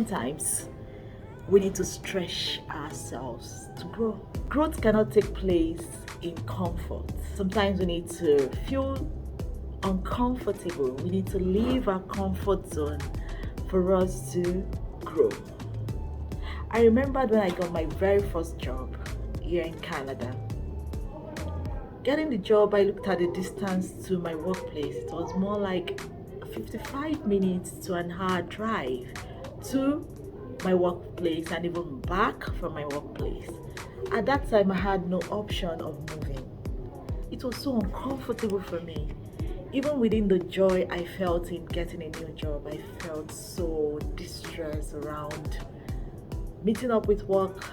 sometimes we need to stretch ourselves to grow. Growth cannot take place in comfort. Sometimes we need to feel uncomfortable. We need to leave our comfort zone for us to grow. I remembered when I got my very first job here in Canada. Getting the job, I looked at the distance to my workplace. It was more like 55 minutes to an hour drive to my workplace and even back from my workplace. At that time, I had no option of moving. It was so uncomfortable for me. Even within the joy I felt in getting a new job, I felt so distressed around meeting up with work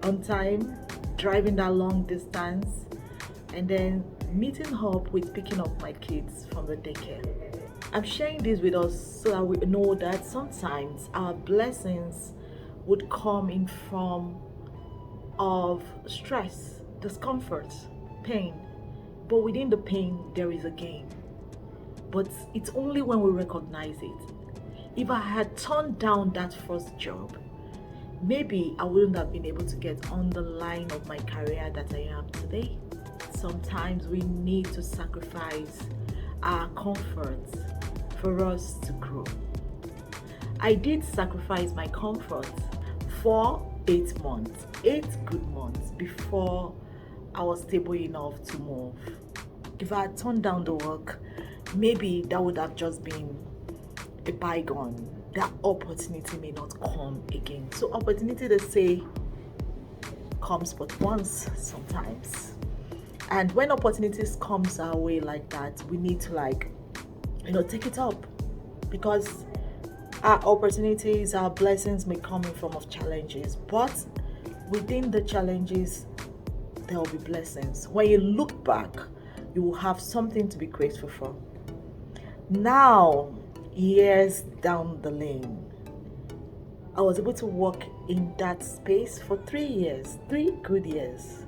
on time, driving that long distance, and then meeting up with picking up my kids from the daycare. I'm sharing this with us so that we know that sometimes our blessings would come in form of stress, discomfort, pain. But within the pain, there is a gain. But it's only when we recognize it. If I had turned down that first job, maybe I wouldn't have been able to get on the line of my career that I am today. Sometimes we need to sacrifice our comforts for us to grow. I did sacrifice my comfort for 8 months, 8 good months before I was stable enough to move. If I had turned down the work, maybe that would have just been a bygone. That opportunity may not come again. So opportunity, they say, comes but once sometimes. And when opportunities comes our way like that, we need to take it up, because our opportunities, our blessings may come in form of challenges, but within the challenges, there will be blessings. When you look back, you will have something to be grateful for. Now, years down the lane, I was able to work in that space for 3 years, 3 good years.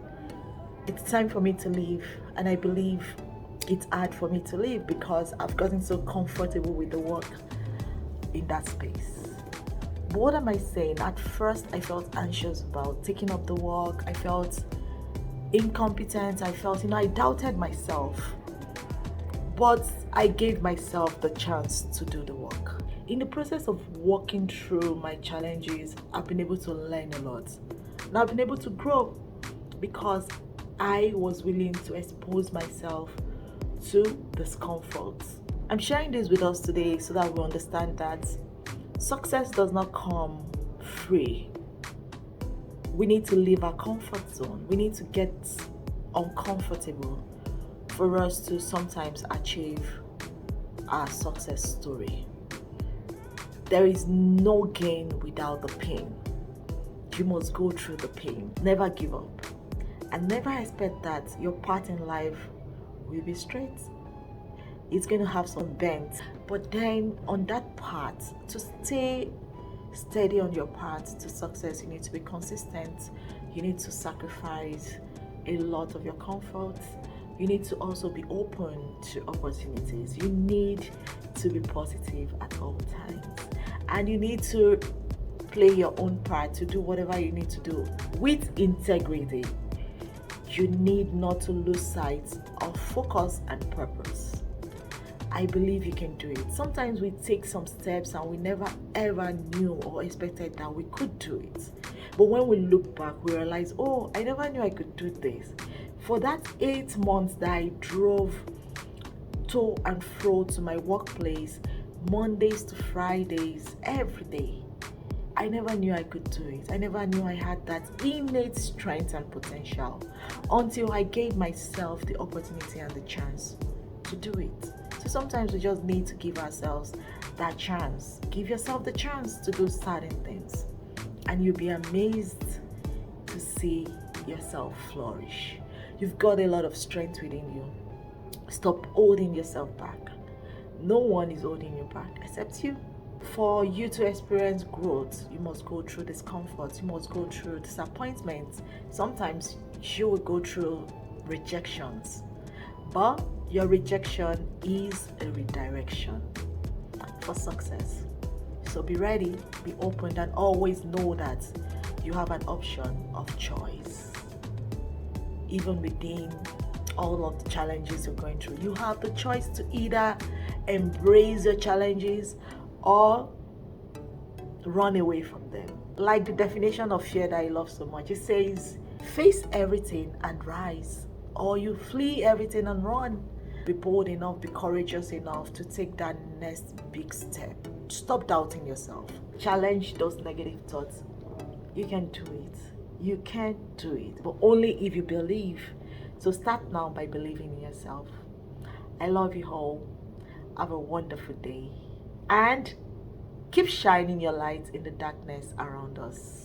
It's time for me to leave, and I believe it's hard for me to leave because I've gotten so comfortable with the work in that space. But what am I saying? At first, I felt anxious about taking up the work. I felt incompetent. I felt, I doubted myself. But I gave myself the chance to do the work. In the process of walking through my challenges, I've been able to learn a lot. And I've been able to grow because I was willing to expose myself to discomfort. I'm sharing this with us today so that we understand that success does not come free. We need to leave our comfort zone. We need to get uncomfortable for us to sometimes achieve our success story. There is no gain without the pain. You must go through the pain. Never give up. And never expect that your path in life will be straight. It's going to have some bends. But then on that path, to stay steady on your path to success, you need to be consistent. You need to sacrifice a lot of your comfort. You need to also be open to opportunities. You need to be positive at all times. And you need to play your own part to do whatever you need to do with integrity. You need not to lose sight of focus and purpose. I believe you can do it. Sometimes we take some steps and we never ever knew or expected that we could do it. But when we look back, we realize, oh, I never knew I could do this. For that 8 months that I drove to and fro to my workplace, Mondays to Fridays, every day, I never knew I could do it. I never knew I had that innate strength and potential until I gave myself the opportunity and the chance to do it. So sometimes we just need to give ourselves that chance. Give yourself the chance to do certain things, and you'll be amazed to see yourself flourish. You've got a lot of strength within you. Stop holding yourself back. No one is holding you back except you. For you to experience growth, you must go through discomfort. You must go through disappointments. Sometimes you will go through rejections. But your rejection is a redirection for success. So be ready, be open, and always know that you have an option of choice. Even within all of the challenges you're going through, you have the choice to either embrace your challenges or run away from them. Like the definition of fear that I love so much, it says, face everything and rise, or you flee everything and run. Be bold enough, be courageous enough to take that next big step. Stop doubting yourself. Challenge those negative thoughts. You can do it. You can do it, but only if you believe. So start now by believing in yourself. I love you all. Have a wonderful day. And keep shining your light in the darkness around us.